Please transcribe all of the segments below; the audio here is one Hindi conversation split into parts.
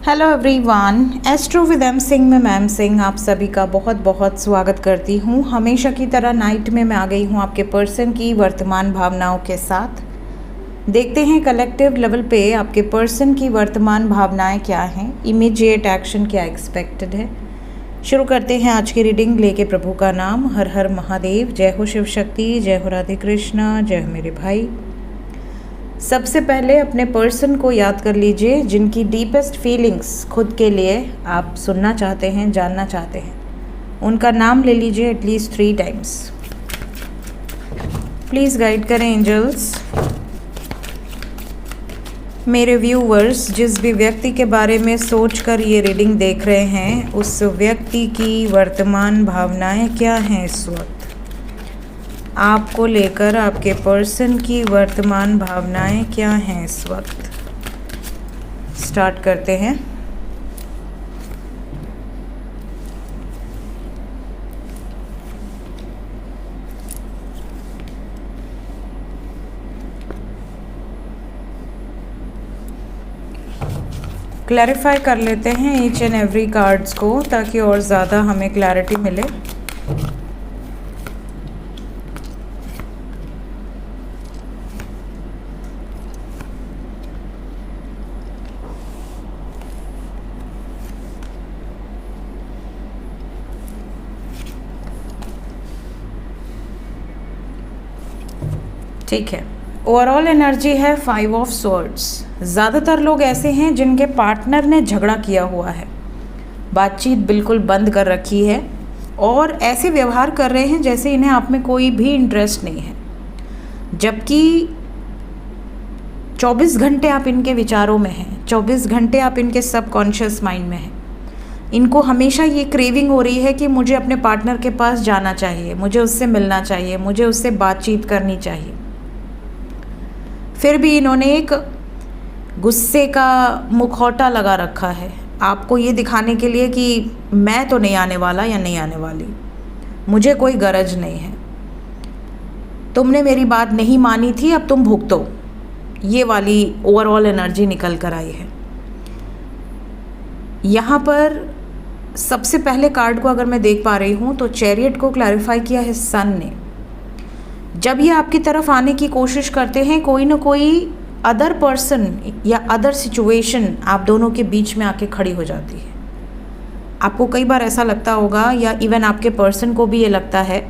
Hello everyone, astro with M Singh में मैम सिंह आप सभी का बहुत बहुत स्वागत करती हूँ। हमेशा की तरह नाइट में मैं आ गई हूँ आपके पर्सन की वर्तमान भावनाओं के साथ। देखते हैं कलेक्टिव लेवल पे आपके पर्सन की वर्तमान भावनाएं क्या हैं, इमीडिएट एक्शन क्या एक्सपेक्टेड है। शुरू करते हैं आज की रीडिंग लेके प्रभु का नाम। हर हर महादेव, जय हो शिव शक्ति, जय हो राधे कृष्णा, जय हो मेरे भाई। सबसे पहले अपने पर्सन को याद कर लीजिए जिनकी डीपेस्ट फीलिंग्स खुद के लिए आप सुनना चाहते हैं, जानना चाहते हैं। उनका नाम ले लीजिए एटलीस्ट 3 टाइम्स। प्लीज़ गाइड करें एंजल्स। मेरे व्यूवर्स, जिस भी व्यक्ति के बारे में सोचकर ये रीडिंग देख रहे हैं उस व्यक्ति की वर्तमान भावनाएं क्या हैं इस वक्त आपको लेकर, आपके पर्सन की वर्तमान भावनाएं क्या हैं इस वक्त। स्टार्ट करते हैं। क्लैरिफाई कर लेते हैं ईच एंड एवरी कार्ड्स को ताकि और ज़्यादा हमें क्लैरिटी मिले। ठीक है, ओवरऑल एनर्जी है 5 ऑफ स्वॉर्ड्स। ज़्यादातर लोग ऐसे हैं जिनके पार्टनर ने झगड़ा किया हुआ है, बातचीत बिल्कुल बंद कर रखी है और ऐसे व्यवहार कर रहे हैं जैसे इन्हें आप में कोई भी इंटरेस्ट नहीं है, जबकि 24 घंटे आप इनके विचारों में हैं, 24 घंटे आप इनके सबकॉन्शियस माइंड में हैं। इनको हमेशा ये क्रेविंग हो रही है कि मुझे अपने पार्टनर के पास जाना चाहिए, मुझे उससे मिलना चाहिए, मुझे उससे बातचीत करनी चाहिए। फिर भी इन्होंने एक गुस्से का मुखौटा लगा रखा है आपको ये दिखाने के लिए कि मैं तो नहीं आने वाला या नहीं आने वाली, मुझे कोई गरज नहीं है, तुमने मेरी बात नहीं मानी थी, अब तुम भुगतो। ये वाली ओवरऑल एनर्जी निकल कर आई है। यहाँ पर सबसे पहले कार्ड को अगर मैं देख पा रही हूँ तो चैरियट को क्लैरिफाई किया है सन ने। जब ये आपकी तरफ आने की कोशिश करते हैं, कोई ना कोई अदर पर्सन या अदर सिचुएशन आप दोनों के बीच में आके खड़ी हो जाती है। आपको कई बार ऐसा लगता होगा या इवन आपके पर्सन को भी ये लगता है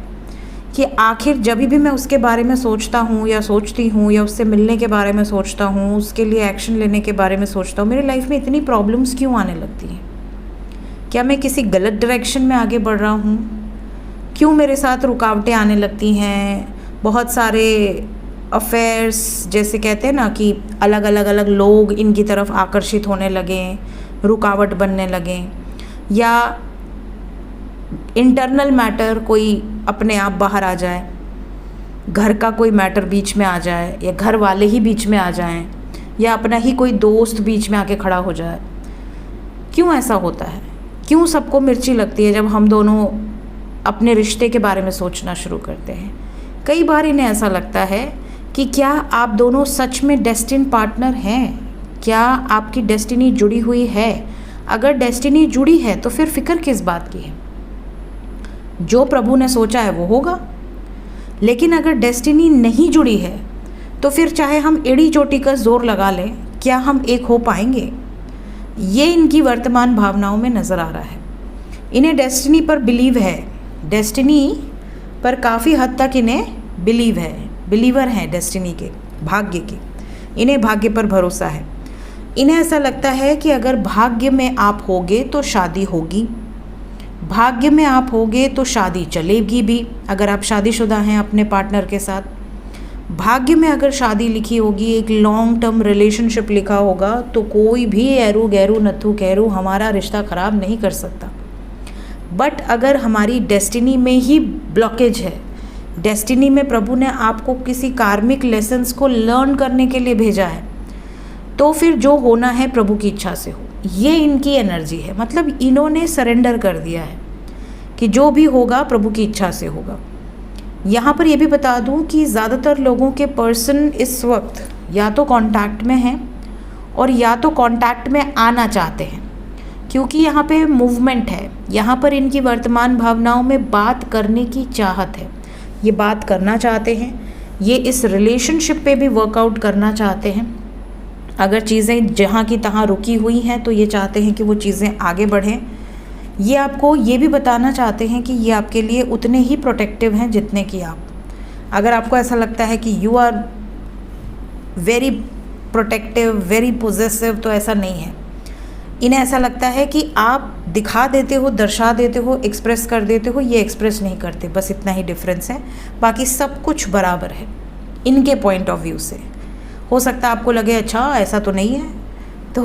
कि आखिर जब भी मैं उसके बारे में सोचता हूँ या सोचती हूँ या उससे मिलने के बारे में सोचता हूँ, उसके लिए एक्शन लेने के बारे में सोचता हूँ, मेरी लाइफ में इतनी प्रॉब्लम्स क्यों आने लगती हैं? क्या मैं किसी गलत डायरेक्शन में आगे बढ़ रहा हूँ? क्यों मेरे साथ रुकावटें आने लगती हैं? बहुत सारे अफेयर्स, जैसे कहते हैं ना कि अलग अलग लोग इनकी तरफ आकर्षित होने लगें, रुकावट बनने लगें, या इंटरनल मैटर कोई अपने आप बाहर आ जाए, घर का कोई मैटर बीच में आ जाए, या घर वाले ही बीच में आ जाएं, या अपना ही कोई दोस्त बीच में आके खड़ा हो जाए। क्यों ऐसा होता है? क्यों सबको मिर्ची लगती है जब हम दोनों अपने रिश्ते के बारे में सोचना शुरू करते हैं? कई बार इन्हें ऐसा लगता है कि क्या आप दोनों सच में डेस्टिन पार्टनर हैं? क्या आपकी डेस्टिनी जुड़ी हुई है? अगर डेस्टिनी जुड़ी है तो फिर फिक्र किस बात की है? जो प्रभु ने सोचा है वो होगा। लेकिन अगर डेस्टिनी नहीं जुड़ी है तो फिर चाहे हम एड़ी चोटी का जोर लगा लें, क्या हम एक हो पाएंगे? ये इनकी वर्तमान भावनाओं में नज़र आ रहा है। इन्हें डेस्टिनी पर बिलीव है, डेस्टिनी पर काफ़ी हद तक इन्हें बिलीव है, बिलीवर हैं डेस्टिनी के, भाग्य के। इन्हें भाग्य पर भरोसा है। इन्हें ऐसा लगता है कि अगर भाग्य में आप होगे तो शादी होगी, भाग्य में आप होगे तो शादी चलेगी भी। अगर आप शादीशुदा हैं अपने पार्टनर के साथ, भाग्य में अगर शादी लिखी होगी, एक लॉन्ग टर्म रिलेशनशिप लिखा होगा, तो कोई भी एरू गैरू नथु कैरू हमारा रिश्ता ख़राब नहीं कर सकता। बट अगर हमारी डेस्टिनी में ही ब्लॉकेज है, डेस्टिनी में प्रभु ने आपको किसी कार्मिक लेसन्स को लर्न करने के लिए भेजा है, तो फिर जो होना है प्रभु की इच्छा से हो। ये इनकी एनर्जी है। मतलब इन्होंने सरेंडर कर दिया है कि जो भी होगा प्रभु की इच्छा से होगा। यहाँ पर ये भी बता दूँ कि ज़्यादातर लोगों के पर्सन इस वक्त या तो कांटेक्ट में हैं और या तो कांटेक्ट में आना चाहते हैं। क्योंकि यहाँ पे मूवमेंट है, यहाँ पर इनकी वर्तमान भावनाओं में बात करने की चाहत है, ये बात करना चाहते हैं, ये इस रिलेशनशिप पे भी वर्कआउट करना चाहते हैं। अगर चीज़ें जहाँ की तहाँ रुकी हुई हैं तो ये चाहते हैं कि वो चीज़ें आगे बढ़ें। ये आपको ये भी बताना चाहते हैं कि ये आपके लिए उतने ही प्रोटेक्टिव हैं जितने कि आप। अगर आपको ऐसा लगता है कि you are very protective, very possessive, तो ऐसा नहीं है। इन्हें ऐसा लगता है कि आप दिखा देते हो, दर्शा देते हो, एक्सप्रेस कर देते हो, ये एक्सप्रेस नहीं करते, बस इतना ही डिफरेंस है, बाकी सब कुछ बराबर है इनके पॉइंट ऑफ व्यू से। हो सकता है आपको लगे अच्छा ऐसा तो नहीं है, तो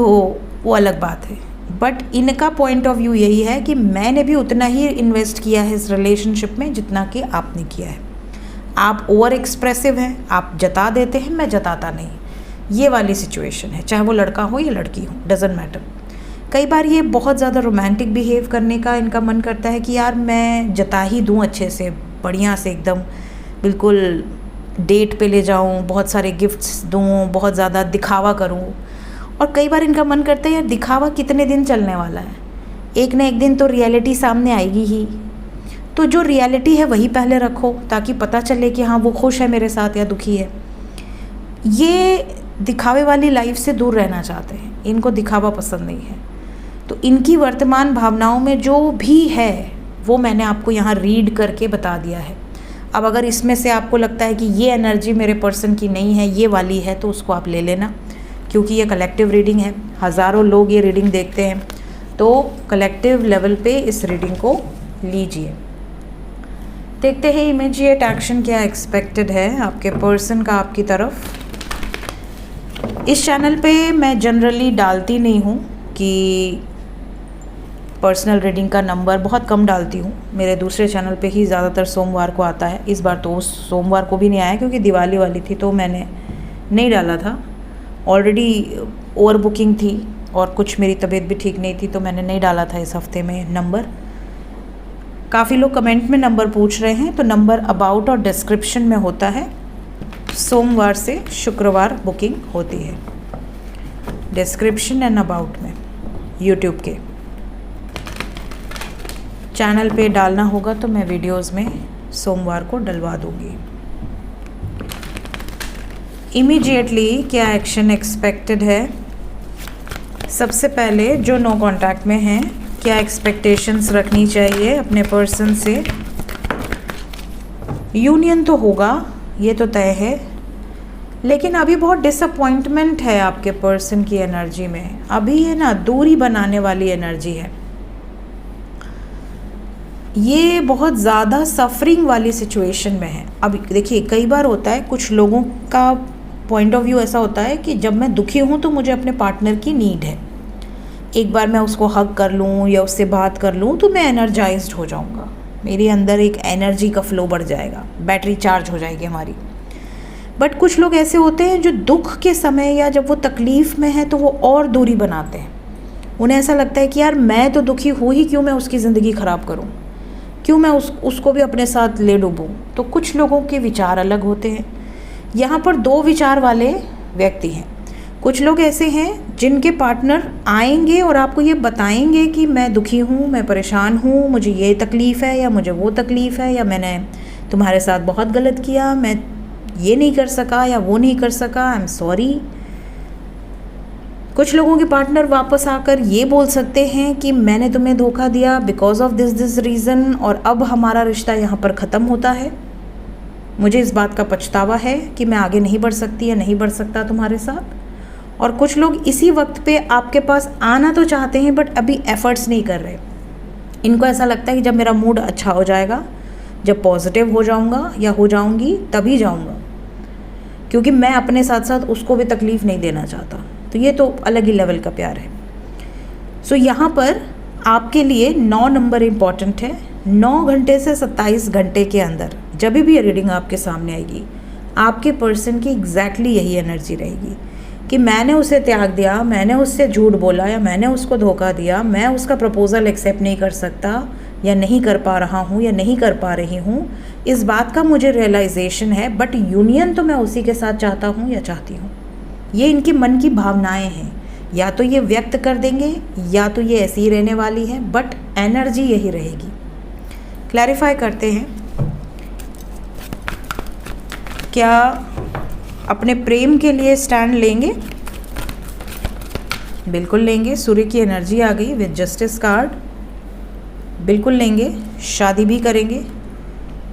वो अलग बात है, बट इनका पॉइंट ऑफ व्यू यही है कि मैंने भी उतना ही इन्वेस्ट किया है इस रिलेशनशिप में जितना कि आपने किया है। आप ओवर एक्सप्रेसिव हैं, आप जता देते हैं, मैं जताता नहीं, ये वाली सिचुएशन है, चाहे वो लड़का हो या लड़की हो, डजेंट मैटर। कई बार ये बहुत ज़्यादा रोमांटिक बिहेव करने का इनका मन करता है कि यार मैं जता ही दूँ अच्छे से, बढ़िया से, एकदम बिल्कुल डेट पे ले जाऊँ, बहुत सारे गिफ्ट्स दूँ, बहुत ज़्यादा दिखावा करूँ। और कई बार इनका मन करता है यार दिखावा कितने दिन चलने वाला है, एक ना एक दिन तो रियलिटी सामने आएगी ही, तो जो रियलिटी है वही पहले रखो ताकि पता चले कि हाँ वो खुश है मेरे साथ या दुखी है। ये दिखावे वाली लाइफ से दूर रहना चाहते हैं, इनको दिखावा पसंद नहीं है। तो इनकी वर्तमान भावनाओं में जो भी है वो मैंने आपको यहाँ रीड करके बता दिया है। अब अगर इसमें से आपको लगता है कि ये एनर्जी मेरे पर्सन की नहीं है, ये वाली है, तो उसको आप ले लेना, क्योंकि ये कलेक्टिव रीडिंग है, हज़ारों लोग ये रीडिंग देखते हैं, तो कलेक्टिव लेवल पे इस रीडिंग को लीजिए। देखते हैं इमीडिएट एक्शन क्या एक्सपेक्टेड है आपके पर्सन का आपकी तरफ। इस चैनल पे मैं जनरली डालती नहीं हूँ कि पर्सनल रीडिंग का नंबर, बहुत कम डालती हूँ। मेरे दूसरे चैनल पे ही ज़्यादातर सोमवार को आता है, इस बार तो सोमवार को भी नहीं आया क्योंकि दिवाली वाली थी तो मैंने नहीं डाला था। ऑलरेडी ओवर बुकिंग थी और कुछ मेरी तबीयत भी ठीक नहीं थी तो मैंने नहीं डाला था इस हफ्ते में नंबर। काफ़ी लोग कमेंट में नंबर पूछ रहे हैं, तो नंबर अबाउट और डिस्क्रिप्शन में होता है। सोमवार से शुक्रवार बुकिंग होती है, डिस्क्रिप्शन एंड अबाउट में। यूट्यूब के चैनल पे डालना होगा तो मैं वीडियोस में सोमवार को डलवा दूंगी। इमीडिएटली क्या एक्शन एक्सपेक्टेड है? सबसे पहले जो नो कांटेक्ट में हैं, क्या एक्सपेक्टेशंस रखनी चाहिए अपने पर्सन से? यूनियन तो होगा, ये तो तय है, लेकिन अभी बहुत डिसअपॉइंटमेंट है आपके पर्सन की एनर्जी में। अभी ये ना दूरी बनाने वाली एनर्जी है, ये बहुत ज़्यादा सफरिंग वाली सिचुएशन में है। अब देखिए कई बार होता है, कुछ लोगों का पॉइंट ऑफ व्यू ऐसा होता है कि जब मैं दुखी हूँ तो मुझे अपने पार्टनर की नीड है, एक बार मैं उसको हग कर लूँ या उससे बात कर लूँ तो मैं एनर्जाइज्ड हो जाऊँगा, मेरे अंदर एक एनर्जी का फ्लो बढ़ जाएगा, बैटरी चार्ज हो जाएगी हमारी। बट कुछ लोग ऐसे होते हैं जो दुख के समय या जब वो तकलीफ़ में है तो वो और दूरी बनाते हैं। उन्हें ऐसा लगता है कि यार मैं तो दुखी हूँ ही, क्यों मैं उसकी ज़िंदगी ख़राब करूँ, क्यों मैं उसको भी अपने साथ ले डूबूँ। तो कुछ लोगों के विचार अलग होते हैं। यहाँ पर दो विचार वाले व्यक्ति हैं। कुछ लोग ऐसे हैं जिनके पार्टनर आएंगे और आपको ये बताएंगे कि मैं दुखी हूँ, मैं परेशान हूँ, मुझे ये तकलीफ़ है या मुझे वो तकलीफ़ है, या मैंने तुम्हारे साथ बहुत गलत किया, मैं ये नहीं कर सका या वो नहीं कर सका, आई एम सॉरी। कुछ लोगों के पार्टनर वापस आकर ये बोल सकते हैं कि मैंने तुम्हें धोखा दिया बिकॉज ऑफ दिस रीज़न, और अब हमारा रिश्ता यहाँ पर ख़त्म होता है, मुझे इस बात का पछतावा है कि मैं आगे नहीं बढ़ सकती या नहीं बढ़ सकता तुम्हारे साथ। और कुछ लोग इसी वक्त पे आपके पास आना तो चाहते हैं बट अभी एफ़र्ट्स नहीं कर रहे। इनको ऐसा लगता है कि जब मेरा मूड अच्छा हो जाएगा, जब पॉजिटिव हो जाऊंगा या हो जाऊंगी तभी जाऊंगा, क्योंकि मैं अपने साथ साथ उसको भी तकलीफ़ नहीं देना चाहता। तो ये तो अलग ही लेवल का प्यार है। सो यहाँ पर आपके लिए 9 नंबर इम्पॉर्टेंट है। 9 घंटे से 27 घंटे के अंदर जब भी ये रीडिंग आपके सामने आएगी, आपके पर्सन की एग्जैक्टली यही एनर्जी रहेगी कि मैंने उसे त्याग दिया, मैंने उससे झूठ बोला या मैंने उसको धोखा दिया, मैं उसका प्रपोज़ल एक्सेप्ट नहीं कर सकता या नहीं कर पा रहा हूँ या नहीं कर पा रही हूँ, इस बात का मुझे रियलाइजेशन है, बट यूनियन तो मैं उसी के साथ चाहता हूँ या चाहती हूँ। ये इनके मन की भावनाएं हैं, या तो ये व्यक्त कर देंगे या तो ये ऐसी ही रहने वाली है, बट एनर्जी यही रहेगी। क्लैरिफाई करते हैं, क्या अपने प्रेम के लिए स्टैंड लेंगे? बिल्कुल लेंगे। सूर्य की एनर्जी आ गई विद जस्टिस कार्ड, बिल्कुल लेंगे। शादी भी करेंगे,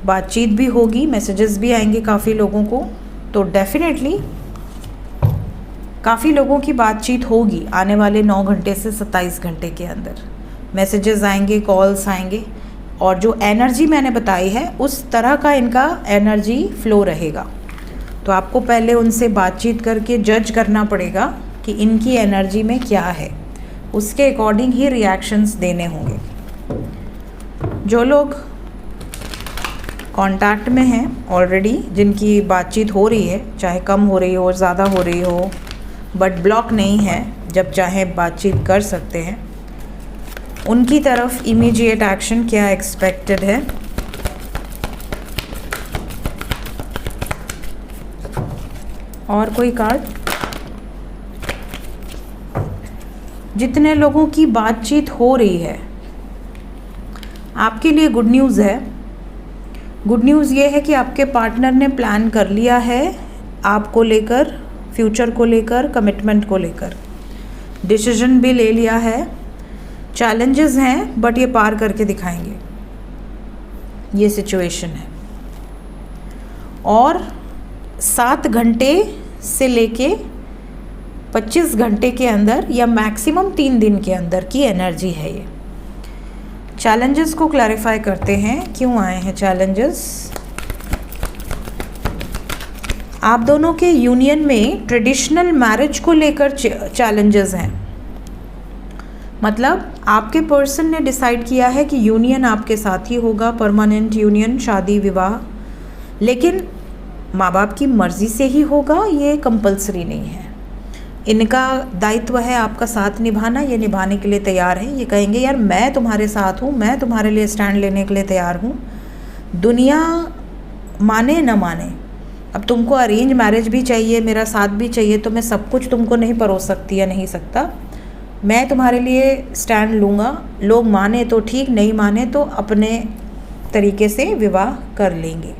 बातचीत भी होगी, मैसेजेस भी आएंगे काफ़ी लोगों को, तो डेफिनेटली काफ़ी लोगों की बातचीत होगी आने वाले 9 घंटे से 27 घंटे के अंदर। मैसेजेस आएंगे, कॉल्स आएंगे, और जो एनर्जी मैंने बताई है उस तरह का इनका एनर्जी फ्लो रहेगा। तो आपको पहले उनसे बातचीत करके जज करना पड़ेगा कि इनकी एनर्जी में क्या है, उसके अकॉर्डिंग ही रिएक्शंस देने होंगे। जो लोग कांटेक्ट में हैं ऑलरेडी, जिनकी बातचीत हो रही है, चाहे कम हो रही हो, ज़्यादा हो रही हो, बट ब्लॉक नहीं है, जब चाहे बातचीत कर सकते हैं, उनकी तरफ इमीडिएट एक्शन क्या एक्सपेक्टेड है? और कोई कार्ड? जितने लोगों की बातचीत हो रही है, आपके लिए गुड न्यूज़ है। गुड न्यूज़ ये है कि आपके पार्टनर ने प्लान कर लिया है आपको लेकर, फ्यूचर को लेकर, कमिटमेंट को लेकर, डिसीजन भी ले लिया है। चैलेंजेस हैं बट ये पार करके दिखाएंगे, ये सिचुएशन है। और 7 घंटे से लेके 25 घंटे के अंदर या मैक्सिमम 3 दिन के अंदर की एनर्जी है ये। चैलेंजेस को क्लैरिफाई करते हैं, क्यों आए हैं चैलेंजेस? आप दोनों के यूनियन में ट्रेडिशनल मैरिज को लेकर चैलेंजेस हैं। मतलब आपके पर्सन ने डिसाइड किया है कि यूनियन आपके साथ ही होगा, परमानेंट यूनियन, शादी विवाह, लेकिन माँ बाप की मर्ज़ी से ही होगा, ये कंपलसरी नहीं है। इनका दायित्व है आपका साथ निभाना, ये निभाने के लिए तैयार है। ये कहेंगे यार मैं तुम्हारे साथ हूँ, मैं तुम्हारे लिए स्टैंड लेने के लिए तैयार हूँ, दुनिया माने न माने। अब तुमको अरेंज मैरिज भी चाहिए, मेरा साथ भी चाहिए, तो मैं सब कुछ तुमको नहीं परोस सकती या नहीं सकता। मैं तुम्हारे लिए स्टैंड लूँगा, लोग माने तो ठीक, नहीं माने तो अपने तरीके से विवाह कर लेंगे।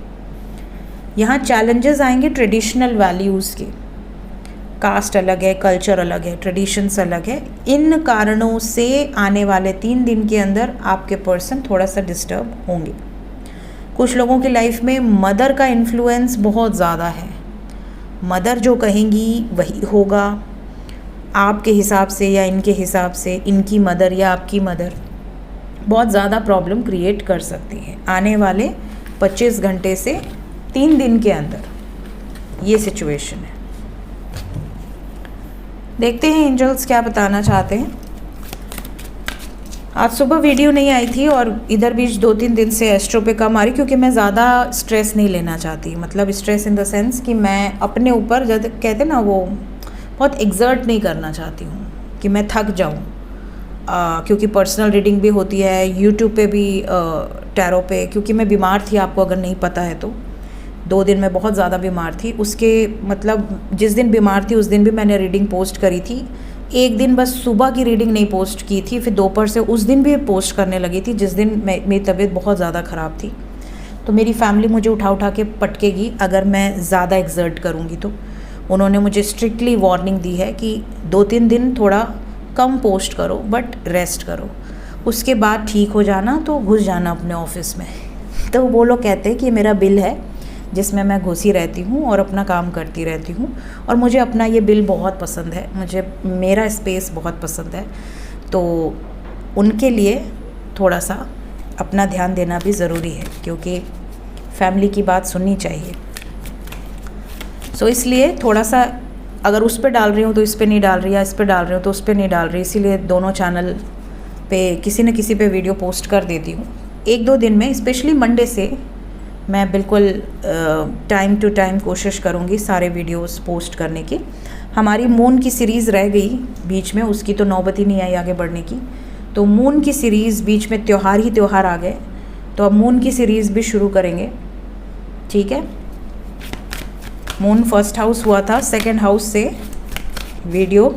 यहाँ चैलेंजेस आएंगे ट्रेडिशनल वैल्यूज़ के, कास्ट अलग है, कल्चर अलग है, ट्रेडिशंस अलग है। इन कारणों से आने वाले 3 दिन के अंदर आपके पर्सन थोड़ा सा डिस्टर्ब होंगे। कुछ लोगों की लाइफ में मदर का इन्फ्लुएंस बहुत ज़्यादा है। मदर जो कहेंगी वही होगा, आपके हिसाब से या इनके हिसाब से। इनकी मदर या आपकी मदर बहुत ज़्यादा प्रॉब्लम क्रिएट कर सकती है आने वाले 25 घंटे से 3 दिन के अंदर, ये सिचुएशन है। देखते हैं एंजल्स क्या बताना चाहते हैं। आज सुबह वीडियो नहीं आई थी और इधर बीच 2-3 दिन से एस्ट्रो पे कम आ रही, क्योंकि मैं ज़्यादा स्ट्रेस नहीं लेना चाहती। मतलब स्ट्रेस इन द सेंस कि मैं अपने ऊपर, जब कहते ना वो, बहुत एग्जर्ट नहीं करना चाहती हूँ कि मैं थक जाऊँ, क्योंकि पर्सनल रीडिंग भी होती है यूट्यूब पे भी, टैरो पे। क्योंकि मैं बीमार थी, आपको अगर नहीं पता है तो 2 दिन में बहुत ज़्यादा बीमार थी। उसके मतलब जिस दिन बीमार थी उस दिन भी मैंने रीडिंग पोस्ट करी थी। एक दिन बस सुबह की रीडिंग नहीं पोस्ट की थी, फिर दोपहर से उस दिन भी पोस्ट करने लगी थी जिस दिन मेरी तबीयत बहुत ज़्यादा ख़राब थी। तो मेरी फैमिली मुझे उठा उठा के पटकेगी अगर मैं ज़्यादा एग्जर्ट करूँगी। तो उन्होंने मुझे स्ट्रिक्टली वार्निंग दी है कि 2-3 दिन थोड़ा कम पोस्ट करो, बट रेस्ट करो, उसके बाद ठीक हो जाना तो घुस जाना अपने ऑफिस में। तो वो लोग कहते हैं कि ये मेरा बिल है जिसमें मैं घुसी रहती हूँ और अपना काम करती रहती हूँ, और मुझे अपना ये बिल बहुत पसंद है, मुझे मेरा स्पेस बहुत पसंद है। तो उनके लिए थोड़ा सा अपना ध्यान देना भी ज़रूरी है, क्योंकि फैमिली की बात सुननी चाहिए। सो इसलिए थोड़ा सा अगर उस पर डाल रही हूँ तो इस पर नहीं डाल रही, या इस पर डाल रही हूँ तो उस पर नहीं डाल रही, इसीलिए दोनों चैनल पे किसी न किसी पे वीडियो पोस्ट कर देती हूँ। 1-2 दिन में, स्पेशली मंडे से मैं बिल्कुल टाइम टू टाइम कोशिश करूँगी सारे वीडियोस पोस्ट करने की। हमारी मून की सीरीज़ रह गई बीच में, उसकी तो नौबत ही नहीं आई आगे बढ़ने की। तो मून की सीरीज़ बीच में त्यौहार ही त्यौहार आ गए, तो अब मून की सीरीज़ भी शुरू करेंगे, ठीक है। मून फर्स्ट हाउस हुआ था, सेकंड हाउस से वीडियो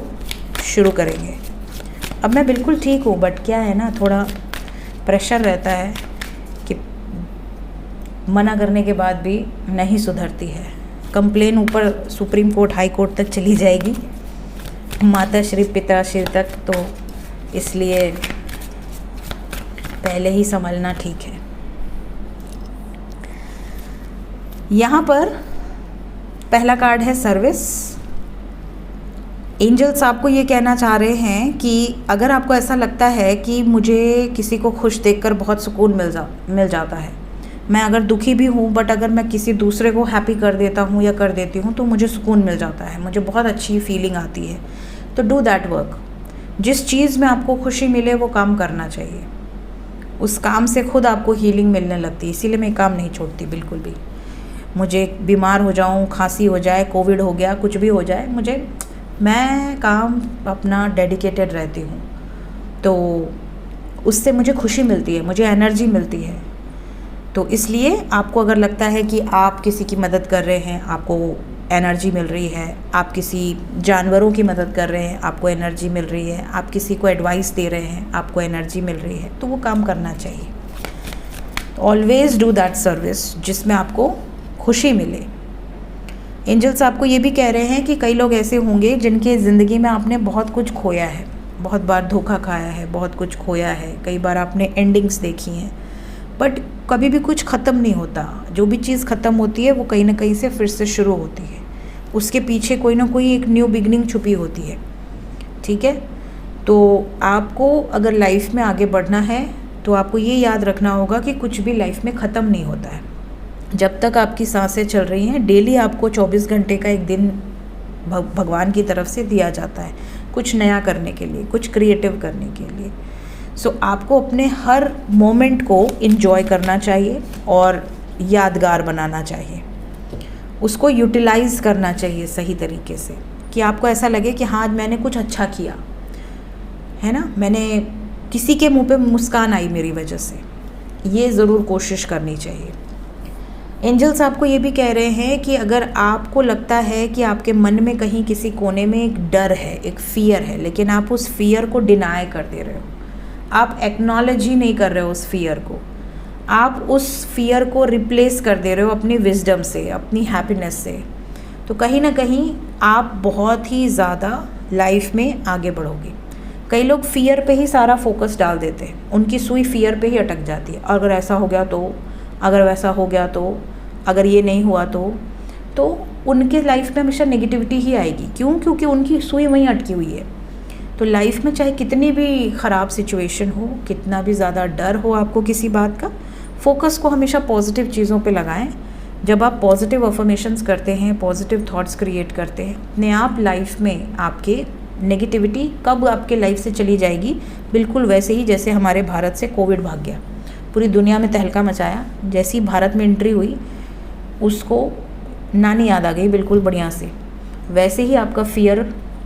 शुरू करेंगे। अब मैं बिल्कुल ठीक हूँ, बट क्या है ना, थोड़ा प्रेशर रहता है कि मना करने के बाद भी नहीं सुधरती है। कंप्लेन ऊपर सुप्रीम कोर्ट, हाई कोर्ट तक चली जाएगी, माता श्री पिता श्री तक, तो इसलिए पहले ही संभलना ठीक है। यहाँ पर पहला कार्ड है सर्विस। एंजल्स आपको ये कहना चाह रहे हैं कि अगर आपको ऐसा लगता है कि मुझे किसी को खुश देखकर बहुत सुकून मिल जाता है, मैं अगर दुखी भी हूँ बट अगर मैं किसी दूसरे को हैप्पी कर देता हूँ या कर देती हूँ तो मुझे सुकून मिल जाता है, मुझे बहुत अच्छी फीलिंग आती है, तो डू दैट वर्क। जिस चीज़ में आपको खुशी मिले वो काम करना चाहिए, उस काम से खुद आपको हीलिंग मिलने लगती है। इसीलिए मैं काम नहीं छोड़ती बिल्कुल भी। मुझे बीमार हो जाऊँ, खांसी हो जाए, कोविड हो गया, कुछ भी हो जाए, मैं काम अपना डेडिकेटेड रहती हूँ, तो उससे मुझे खुशी मिलती है, मुझे एनर्जी मिलती है। तो इसलिए आपको अगर लगता है कि आप किसी की मदद कर रहे हैं, आपको एनर्जी मिल रही है, आप किसी जानवरों की मदद कर रहे हैं, आपको एनर्जी मिल रही है, आप किसी को एडवाइस दे रहे हैं, आपको एनर्जी मिल रही है, तो वो काम करना चाहिए। ऑलवेज़ डू दैट सर्विस जिसमें आपको खुशी मिले। एंजल्स आपको ये भी कह रहे हैं कि कई लोग ऐसे होंगे जिनके ज़िंदगी में आपने बहुत कुछ खोया है, बहुत बार धोखा खाया है, बहुत कुछ खोया है, कई बार आपने एंडिंग्स देखी हैं, बट कभी भी कुछ ख़त्म नहीं होता। जो भी चीज़ ख़त्म होती है वो कहीं ना कहीं से फिर से शुरू होती है, उसके पीछे कोई ना कोई एक न्यू बिगनिंग छुपी होती है। ठीक है, तो आपको अगर लाइफ में आगे बढ़ना है तो आपको ये याद रखना होगा कि कुछ भी लाइफ में ख़त्म नहीं होता है। जब तक आपकी सांसें चल रही हैं, डेली आपको 24 घंटे का एक दिन भगवान की तरफ से दिया जाता है कुछ नया करने के लिए, कुछ क्रिएटिव करने के लिए। सो आपको अपने हर मोमेंट को एंजॉय करना चाहिए और यादगार बनाना चाहिए, उसको यूटिलाइज़ करना चाहिए सही तरीके से, कि आपको ऐसा लगे कि हाँ, आज मैंने कुछ अच्छा किया है ना, मैंने किसी के मुंह पे मुस्कान आई मेरी वजह से। ये ज़रूर कोशिश करनी चाहिए। एंजल्स आपको ये भी कह रहे हैं कि अगर आपको लगता है कि आपके मन में कहीं किसी कोने में एक डर है, एक फ़ियर है, लेकिन आप उस फियर को डिनाई कर दे रहे हो, आप एक्नॉलेज ही नहीं कर रहे हो उस फियर को, आप उस फियर को रिप्लेस कर दे रहे हो अपनी विजडम से, अपनी हैप्पीनेस से, तो कहीं ना कहीं आप बहुत ही ज़्यादा लाइफ में आगे बढ़ोगे। कई लोग फियर पे ही सारा फोकस डाल देते हैं, उनकी सुई फियर पे ही अटक जाती है। अगर ऐसा हो गया तो, अगर वैसा हो गया तो, अगर ये नहीं हुआ तो उनके लाइफ में हमेशा नेगेटिविटी ही आएगी। क्यों? क्योंकि उनकी सुई वहीं अटकी हुई है। तो लाइफ में चाहे कितनी भी ख़राब सिचुएशन हो, कितना भी ज़्यादा डर हो आपको किसी बात का, फोकस को हमेशा पॉजिटिव चीज़ों पे लगाएं। जब आप पॉजिटिव अफर्मेशंस करते हैं, पॉजिटिव थॉट्स क्रिएट करते हैं, अपने आप लाइफ में आपके नेगेटिविटी कब आपके लाइफ से चली जाएगी, बिल्कुल वैसे ही जैसे हमारे भारत से कोविड भाग गया, पूरी दुनिया में तहलका मचाया, जैसी भारत में एंट्री हुई उसको नानी याद आ गई बिल्कुल बढ़िया से, वैसे ही आपका फियर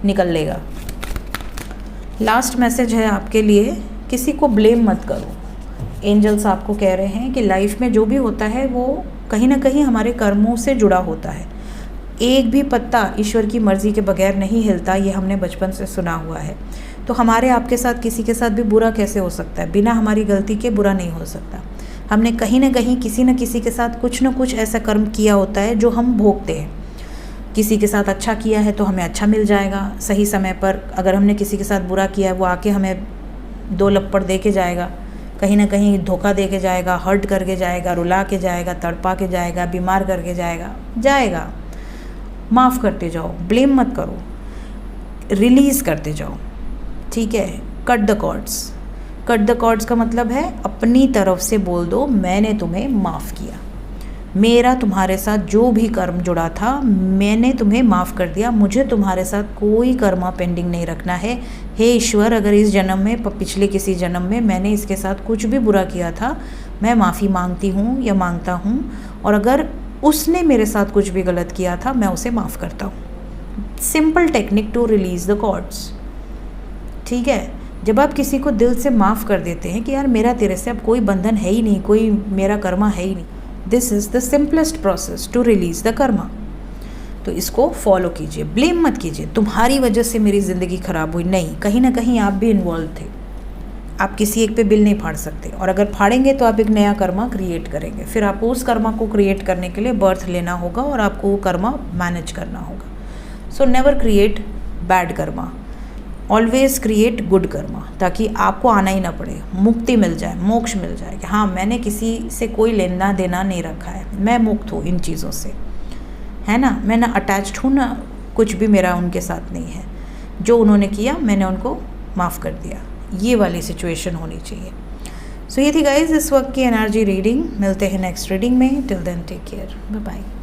निकल लेगा। लास्ट मैसेज है आपके लिए, किसी को ब्लेम मत करो। एंजल्स आपको कह रहे हैं कि लाइफ में जो भी होता है वो कहीं ना कहीं हमारे कर्मों से जुड़ा होता है। एक भी पत्ता ईश्वर की मर्ज़ी के बगैर नहीं हिलता, ये हमने बचपन से सुना हुआ है। तो हमारे आपके साथ किसी के साथ भी बुरा कैसे हो सकता है? बिना हमारी गलती के बुरा नहीं हो सकता। हमने कहीं ना कहीं किसी न किसी के साथ कुछ न कुछ ऐसा कर्म किया होता है जो हम भोगते हैं। किसी के साथ अच्छा किया है तो हमें अच्छा मिल जाएगा सही समय पर, अगर हमने किसी के साथ बुरा किया है वो आके हमें दो लप्पड़ दे के जाएगा, कहीं ना कहीं धोखा दे के जाएगा, हर्ट करके जाएगा, रुला के जाएगा, तड़पा के जाएगा, बीमार करके जाएगा। माफ़ करते जाओ, ब्लेम मत करो, रिलीज़ करते जाओ। ठीक है, cut the cords. Cut the cords का मतलब है अपनी तरफ से बोल दो, मैंने तुम्हें माफ़ किया, मेरा तुम्हारे साथ जो भी कर्म जुड़ा था मैंने तुम्हें माफ़ कर दिया, मुझे तुम्हारे साथ कोई कर्मा पेंडिंग नहीं रखना है। हे ईश्वर, अगर इस जन्म में, पिछले किसी जन्म में मैंने इसके साथ कुछ भी बुरा किया था, मैं माफ़ी मांगती हूँ या मांगता हूँ, और अगर उसने मेरे साथ कुछ भी गलत किया था मैं उसे माफ़ करता हूँ। Simple technique to release the cords. ठीक है, जब आप किसी को दिल से माफ़ कर देते हैं कि यार मेरा तेरे से अब कोई बंधन है ही नहीं, कोई मेरा कर्मा है ही नहीं, this is the simplest process to release the karma. तो इसको फॉलो कीजिए। ब्लेम मत कीजिए तुम्हारी वजह से मेरी ज़िंदगी ख़राब हुई, नहीं, कहीं ना कहीं आप भी इन्वॉल्व थे। आप किसी एक पे बिल नहीं फाड़ सकते, और अगर फाड़ेंगे तो आप एक नया कर्मा क्रिएट करेंगे। फिर आपको उस कर्मा को क्रिएट करने के लिए बर्थ लेना होगा और आपको वो कर्मा मैनेज करना होगा। So never create bad Karma, always create good Karma, ताकि आपको आना ही ना पड़े, मुक्ति मिल जाए, मोक्ष मिल जाए कि हाँ मैंने किसी से कोई लेना देना नहीं रखा है, मैं मुक्त हूँ इन चीज़ों से, है ना, मैं ना अटैच्ड हूँ, ना कुछ भी मेरा उनके साथ नहीं है, जो उन्होंने किया मैंने उनको माफ़ कर दिया, ये वाली सिचुएशन होनी चाहिए। सो ये थी गाइज इस वक्त की एनर्जी रीडिंग। मिलते हैं नेक्स्ट रीडिंग में। Till then take care, bye bye.